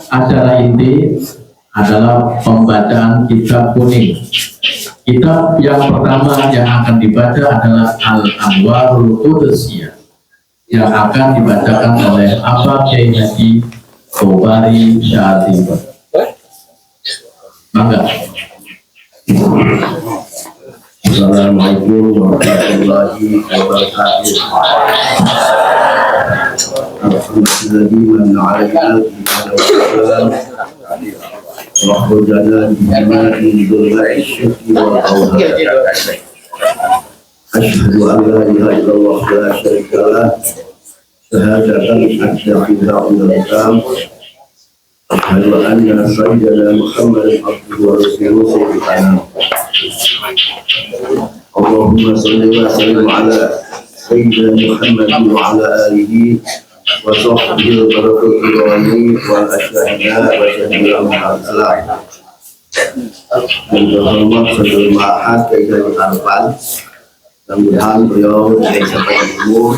Acara inti adalah pembacaan kitab kuning. Kitab yang pertama yang akan dibaca adalah Al-Anwarul Qudusiyah yang akan dibacakan oleh Abah Kiai Haji Sobari Syahati. Mangga. Assalamualaikum warahmatullahi wabarakatuh. Asyhadu an la ilaha illallah wa la syarika lah. Syahadatan asyhadu Asyhadu anna sayyidina Muhammadan abduhu wa rasuluhu sayyidina. Allahumma shalli wa sallim ala sayyidina Muhammadin wa ala alihi wa sahbihi barakatullahi wa asyhadu wa syahidina Muhammadan. Dan terhormat saudara Mahat Kaidari Arfan, mudah-mudahan beliau sampai umur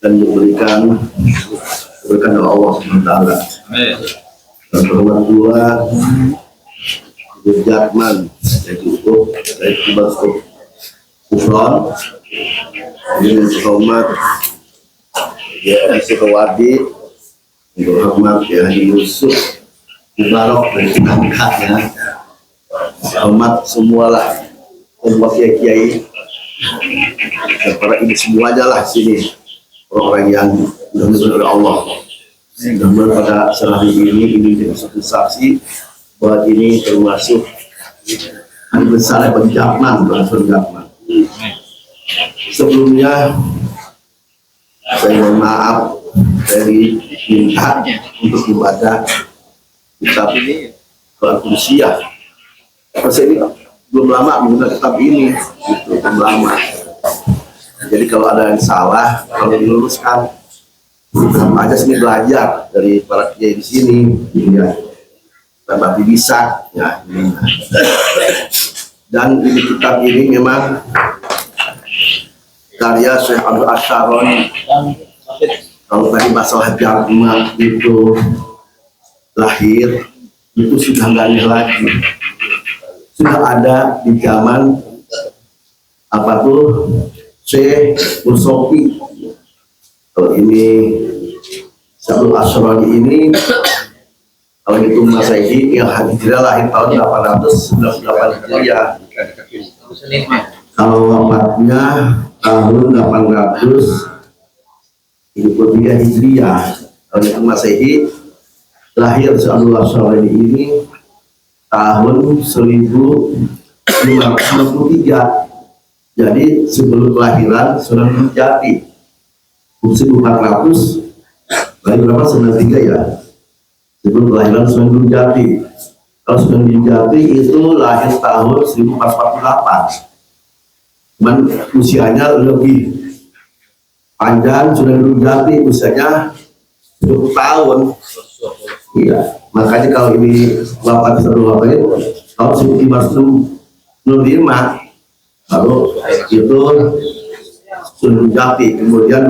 dan diberikan oleh Allah SWT. Dan terhormat pula Ibu Jakman, yaitu Basku Kufron, dengan terhormat ya Sukawati, terhormat ya Yusuf Mubarak dari kakaknya, terhormat semualah semua kiai-kiai, para ini semua aja lah sini orang-orang yang benar-benar oleh Allah. Namun pada saat ini jadi satu saksi bahwa ini termasuk hari besar bagi Jakman, Jakman. Sebelumnya saya mohon maaf, saya diminta untuk membaca kitab Al-Qudusiyah. Saya ini belum lama menggunakan kitab ini, belum lama. Jadi kalau ada yang salah, kalau diluruskan, sama aja sini belajar dari para kiai di sini, ya, tapi bisa, ya. Dan ini kitab ini memang karya Syekh Abdul Asyaroni. Kalau tadi masalah Jakman itu lahir, itu sudah nggak ada lagi, sudah ada di zaman apa tuh Syekh Mursofi. Kalau ini Abdul Asyaroni ini kalau itu Masehi yang hijrah lahir tahun 898 Hijriah. Kalau wafatnya tahun 873 Hijriah. Kalau itu Masehi lahir Abdul Asyaroni ini tahun 1593. Jadi sebelum kelahiran Sunan Jati 1400, lahir berapa? 93 ya. Sebelum kelahiran Sunan Jati. Kalau Sunan Jati itu lahir tahun 1448. Cuman usianya lebih panjang. Sunan Jati usianya 20 tahun. Iya, makanya kalau ini wafat tahun 1565. Lalu itu Sunan Jati, kemudian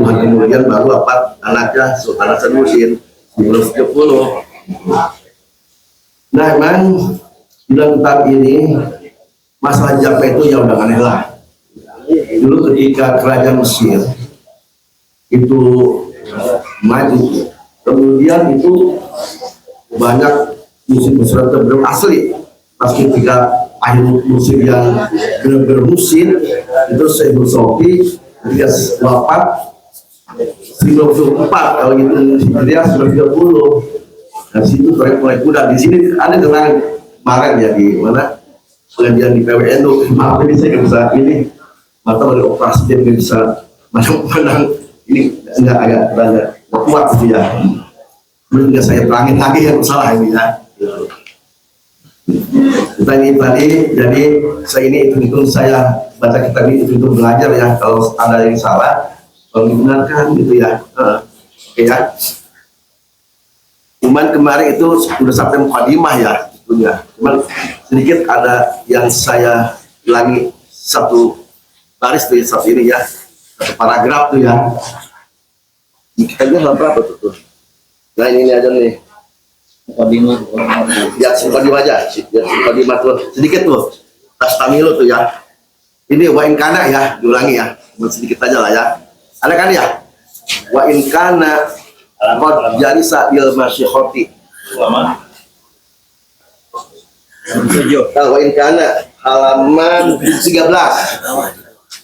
baru wafat anaknya Sultan Hasanuddin 1930. Nah, memang dalam kitab ini masalah Jakman itu ya udah aneh lah. Dulu ketika kerajaan Mesir itu maju, kemudian itu banyak musim-musim terbentuk asli. Pas ketika akhir musim yang benar-benar musim itu saya bersopi ketika wafat 1994, kalau gitu Hijriah 1930. Dan situ proyek kuda di sini ada tentang kemarin ya di mana pengajian di PWNU. Maaf ini saya nggak bisa ini mata dari operasi dia nggak bisa menang ini agak kuat gitu ya. Belum nggak saya terangin lagi yang salah ini ya. Kita ini tadi, jadi saya ini itu saya baca kitab ini itu belajar ya. Kalau ada yang salah, kalau dibenarkan gitu ya. Oke ya. Cuman kemarin itu sudah sampai mukadimah ya, tentunya. Cuman sedikit ada yang saya ulangi satu baris tuh satu ini ya, satu paragraf tuh ya. Kitabnya berapa tuh? Nah ini aja nih. Ya simkodima aja, ya simkodima tuh sedikit tuh. Tastamilu tuh ya. Ini wa in kana ya, diulangi ya. Sedikit aja lah ya. Ada kan ya? Wa in kana qad jalisa il masyikhati. Wa in kana halaman 13.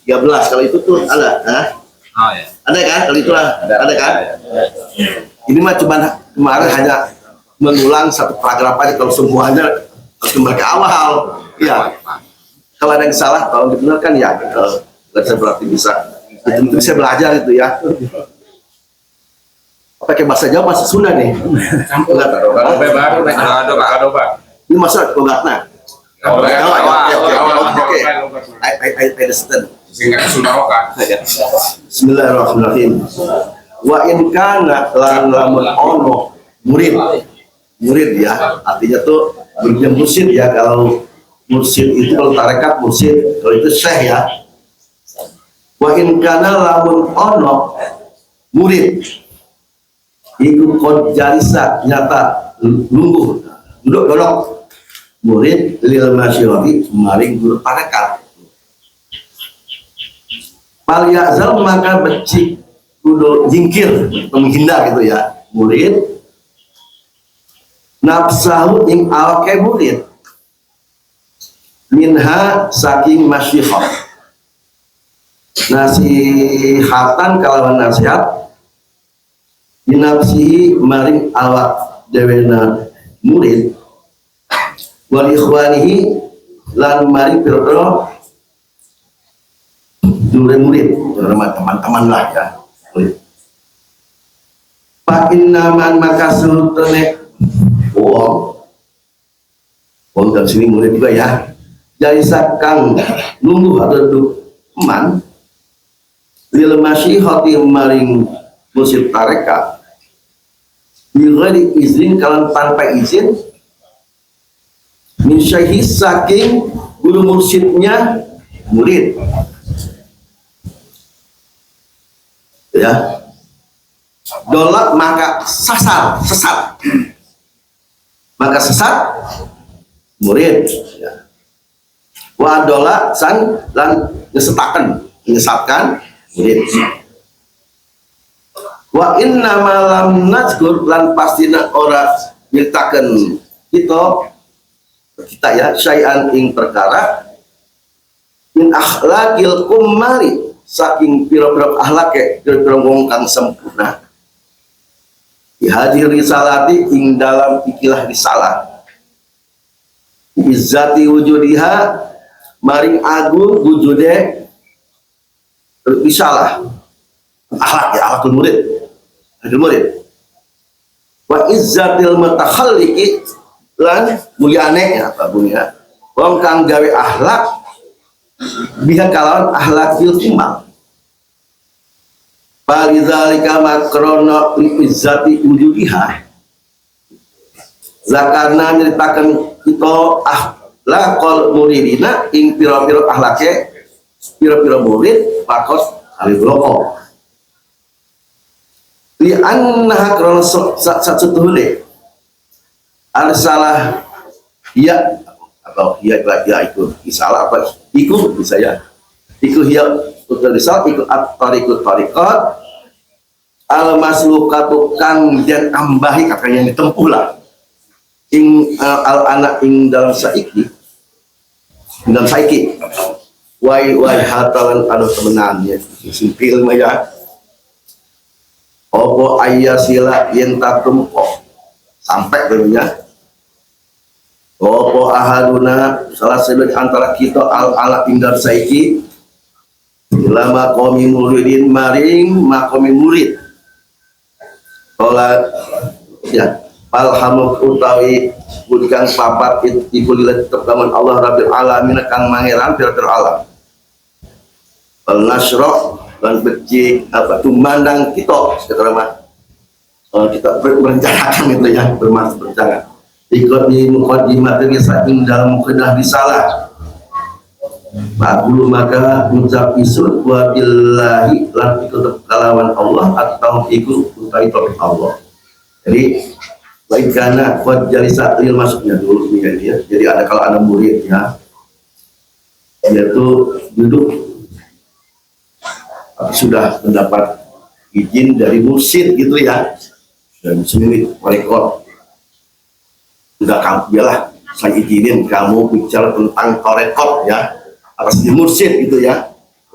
Kalau itu tuh ada, ada kan? Kalau itu lah, ada kan? Ini mah cuma kemarin hanya mengulang satu paragraf aja. Kalau semuanya harus kembali ke awal. Ya. Kalau ada yang salah, kalau dibenarkan ya. Saya berarti bisa. Itu saya belajar itu ya. Pakai bahasa Jawa, bahasa Sunda nih. Ini masa logatna. Oke. Bismillahirrahmanirrahim. Wa in kana lamun ono murid ya, artinya tuh muridnya mursyid ya. Kalau mursyid itu kalau tarekat mursyid, kalau itu syekh ya. Wa in kana lamun ono murid iku qad jalisa nyata lungguh duduk dolok murid lil masyarakat maring guru tarekat fal yazal maka becik kudu jingkir menghindar gitu ya murid nafsahu ing awake murid minha saking masyikhah nasihatan kalawan nasihat binafsihi maring awak dewena murid wal ikhwanihi lan maring pira-pira dulur murid teman-teman lah ya. Pak innaman maka sultane wong dari sini murid juga ya. Jadi sakang nunggu atau teman lil masyihati maring mursyid tarekat bilghari izin kalan tanpa izin min syaikhis saking guru mursyidnya murid ya dolak maka sesat maka sesat murid ya. Wa dolak san lan menyesatkan murid. Wa inna malam nazkur lan pastina ora nyeritaken kita ya syai'an ing perkara min akhlaqil kumari saking pira-pira akhlake pira-pira wong kang sempurna di hadir risalati ing dalam ikilah risalah izzati wujudiha maring agung wujude risalah akhlak ya akhlakul murid wa izzatil mutakhalliqi lan mulyane ya apa bunyi wong kang gawe akhlak biha kalawan akhlakil iman palidzalika makrono izzati wujudiha zakarna nyeritakan kita akhlakul muridina ing pira-pira akhlake pira-pira murid pakos ali bloko li annaha krono satu tuhule salah ya atau ya itu salah apa ikut bisa ya ikut ya utulisal ikut at-tariqut tariqat al-maslukatu kang dan ambahi kakak yang ditempuh lah ing al-anak ing dalam saiki wai hatalan ada temenannya simpil maya opo ayah sila yang tak tumpo sampai dulunya opo ahaduna salah satu antara kita al-ala tinggal saiki lama komi muridin maring makomi murid sholat ya palhamuk utawi budikan papat ibu lilat terdaman Allah Rabbil Alamin kang mangeran fil alam wal nasro dan becik apa tumandang kita sekarang kita berencanakan itu ya bermaksud berencana ikut di mukadimatnya saking dalam mukadah risalah Ma'bulu maka ucap isun wa billahi lan ikut kalawan Allah atau ikut utai topik Allah. Jadi baik karena buat jali satu yang masuknya dulu ini ya. Jadi ada kalau ada murid ya, dia tuh duduk sudah mendapat izin dari mursyid gitu ya, dan sendiri rekod sudah kamu biarlah saya izinin kamu bicara tentang torekot ya atas di mursyid gitu ya,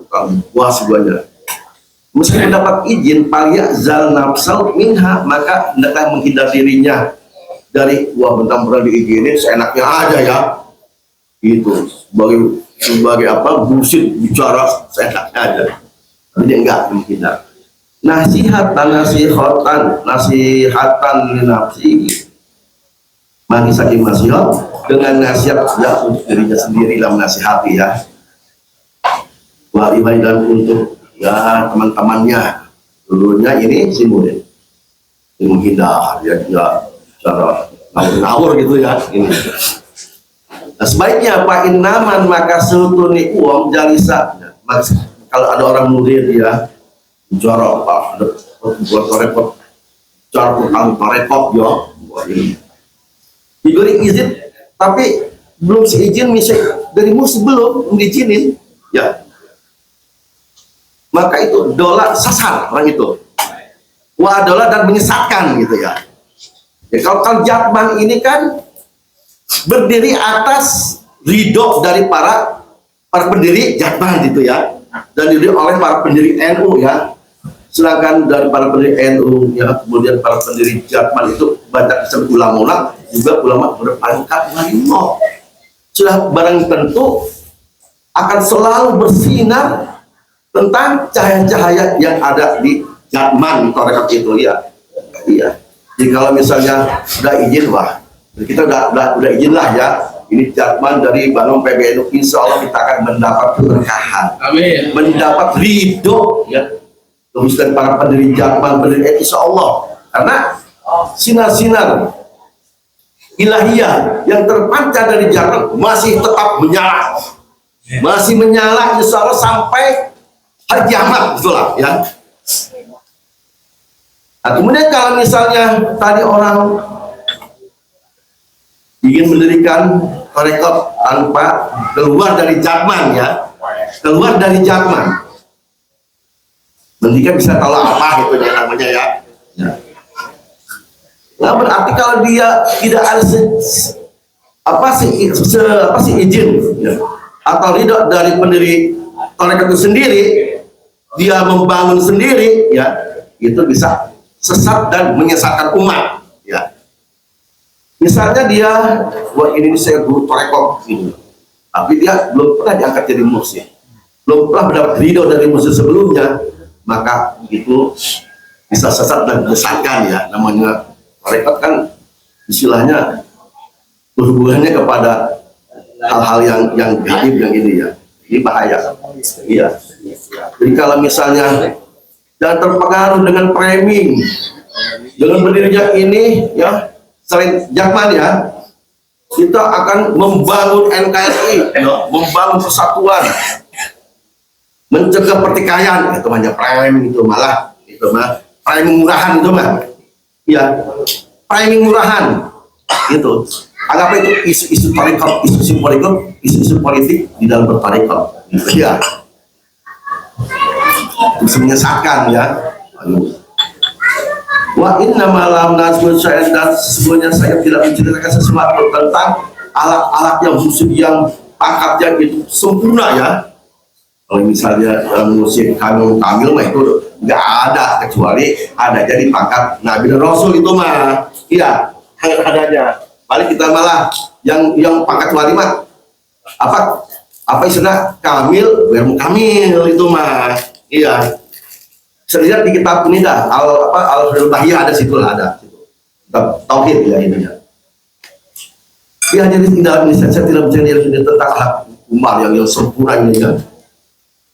kamu puas semuanya. Meski mendapat izin palia zal nafsal minha, maka hendaklah menghindar dirinya dari wah bentang-bentang diizinin seenaknya aja ya, itu sebagai apa mursyid bicara seenaknya aja. Tapi dia enggak menghindar. Nasihatan nafsi bagi saking nasihat dengan nasihat ya untuk dirinya sendiri dalam nasihati ya, walibai dan untuk ya teman-temannya. Dulunya ini si murid yang menghindar ya, cara ngawur gitu ya ini. Nah, sebaiknya Pak Inaman maka sutuni uang jalisa. Kalau ada orang murid ya jorok Pak, buat repot, jorok repot ya, diberi izin tapi belum seizin misalnya dari musuh belum diizinin ya, maka itu dola sasar orang itu, wah dola dan menyesatkan gitu ya. Ya kalau Jatman ini kan berdiri atas ridho dari para pendiri Jatman gitu ya, dan didiri oleh para pendiri NU ya. Sedangkan dari para pendiri NU ya, kemudian para pendiri Jatman itu banyak disebut ulama juga ulama berpangkat harimau. Sudah barang tentu akan selalu bersinar tentang cahaya-cahaya yang ada di Jatman torekat itu ya. Iya. Jadi kalau misalnya sudah izin, wah kita udah izin lah ya. Ini Jatman dari Bandung PBNU, insya Allah kita akan mendapat keberkahan. Amin. Mendapat ridho ya. Terus dari para pendiri Jatman, pendiri insya Allah. Karena sinar-sinar ilahiyah yang terpancar dari Jatman masih tetap menyala. Masih menyala insya Allah sampai hari kiamat itulah ya. Nah, kemudian kalau misalnya tadi orang ingin mendirikan rekod tanpa keluar dari Jatman ya, keluar dari Jatman, mendirikan bisa tahu apa gitu ya namanya ya. Nah berarti kalau dia tidak ada izin ya, atau tidak dari pendiri rekod itu sendiri, dia membangun sendiri ya, itu bisa sesat dan menyesatkan umat ya. Misalnya dia buat ini saya guru torekot gitu, tapi dia belum pernah diangkat jadi mursyid, belum pernah mendapat ridho dari mursyid sebelumnya, maka itu bisa sesat dan menyesatkan ya. Namanya torekot kan istilahnya berhubungannya kepada hal-hal yang gaib yang ini ya, ini bahaya. Iya. Jadi kalau misalnya dan terpengaruh dengan framing, dengan berdirinya ini ya selain Jatman ya, kita akan membangun NKRI ya, membangun persatuan, mencegah pertikaian, itu hanya framing, itu malah framing murahan itu mah ya, framing murahan itu anggap itu isu-isu tarekat, isu-isu politik di dalam bertarekat gitu ya, bisa menyesatkan ya. Wa inna malam nasbun saya, dan sesungguhnya saya tidak menceritakan sesuatu tentang alat-alat yang khusus yang pangkatnya itu sempurna ya. Kalau misalnya musik kamil mah itu nggak ada, kecuali ada jadi pangkat Nabi dan Rasul itu mah iya adanya. Balik kita malah yang pangkat wali mah apa istilah kamil itu mah iya. Saya lihat di kitab ini dah al-Bahiyah ada situ lah, ada kitab tauhid ya ini ya. Ya jadi tidak bisa, saya tidak bicara tentang hak Umar yang sempurna ini ya.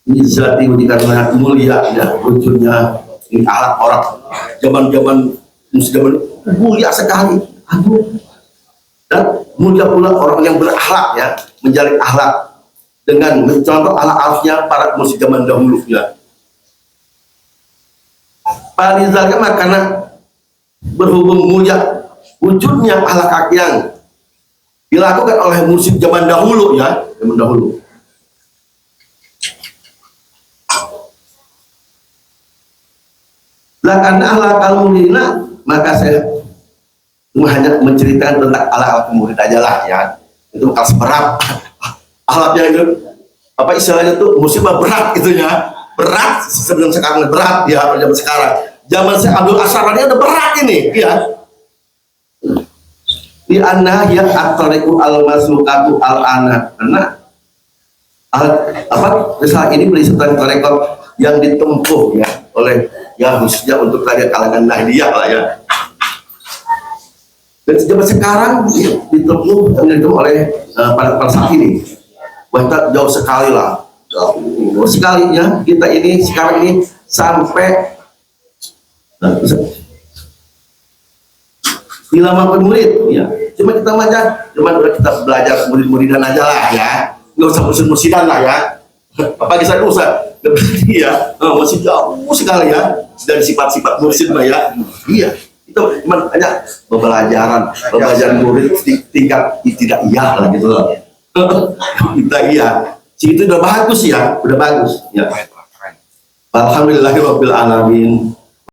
Ini zati dikatakan mulia ya, wujudnya ini akhlak orang zaman mulia sekali, aduh. Dan mulia pula orang yang berakhlak ya, menjalin akhlak dengan mencontoh akhlak-akhlaknya para musik zaman dahulu ya. Palizalnya karena berhubung mulia wujudnya akhlak yang dilakukan oleh mursyid zaman dahulu ya, zaman dahulu. Lah karena akhlak al-muridina, maka saya hanya menceritakan tentang akhlak murid aja lah ya. Itu bakal seberat. Akhlaknya itu apa istilahnya tuh musibah berat gitu ya. Berat sebelum sekarang berat ya, zaman sekarang. Zaman saya Abdul Asrar ini udah berat ini ya. Di anna ya at-tariqu al-maslukatu al-ana, karena apa risalah ini berisi tentang tarekat yang ditempuh ya oleh ya khususnya untuk kalangan Nahdiyah lah ya. Dan zaman sekarang ya, ditempuh oleh para saat ini. Bahkan jauh sekali lah, jauh sekali ya kita ini sekarang ini sampai bila mampu murid ya, cuma kita aja, cuma udah kita belajar murid-muridan aja lah ya, nggak usah mursid-mursidan lah ya, apa kisah itu usah berarti ya, masih jauh sekali ya dari sifat-sifat mursid lah ya. Iya, itu cuma hanya pembelajaran murid tingkat tidak iya lah gitu loh. Kita iya, sih itu udah bagus ya, udah bagus ya. Alhamdulillahirabbil alamin.